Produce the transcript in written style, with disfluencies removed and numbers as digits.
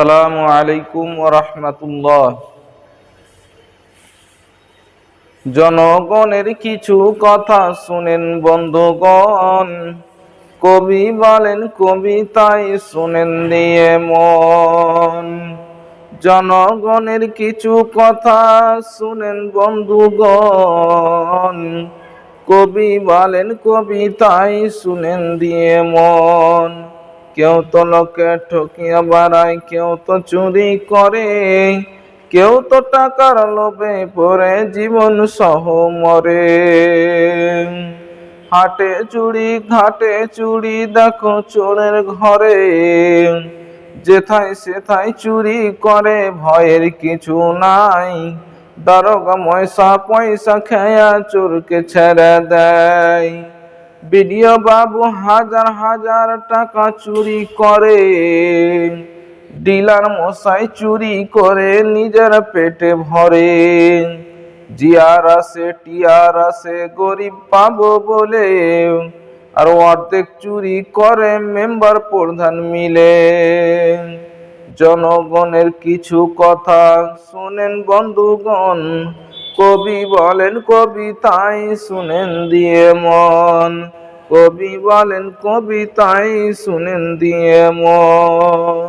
আসসালামু আলাইকুম ওয়া রাহমাতুল্লাহ। জনগণের কিছু কথা শুনেন বন্ধুগণ, কবি বলেন কবিতায় শুনেন দিয়ে মন। জনগণের কিছু কথা শুনেন বন্ধুগণ, কবি বলেন কবিতায় শুনেন দিয়ে মন। কেউ তো লোকে ঠকিয়া বাড়ায়, কেউ তো চুরি করে, কেউ তো টাকার লোভে পড়ে জীবন সহ মরে। হাটে চুরি ঘাটে চুরি দেখো চোরের ঘরে, যেথায় সেথায় চুরি করে ভয়ের কিছু নাই। দারোগা ময়সা পয়সা খেয়া চোরকে ছেড়ে দেয়। বিডিও বাবু হাজার হাজার টাকা চুরি করে, ডিলার মশাই চুরি করে নিজের পেটে ভরে। জিয়ার আসে টিয়ার আসে গরিব পাবো বলে, আর অর্ধেক চুরি করে মেম্বার প্রধান মিলে। জনগণের কিছু কথা শুনেন বন্ধুগণ, কবি বলেন কবিতায় শুনেন দিয়ে মন। কবি বলেন কবিতায় শুনেন দিয়ে মন।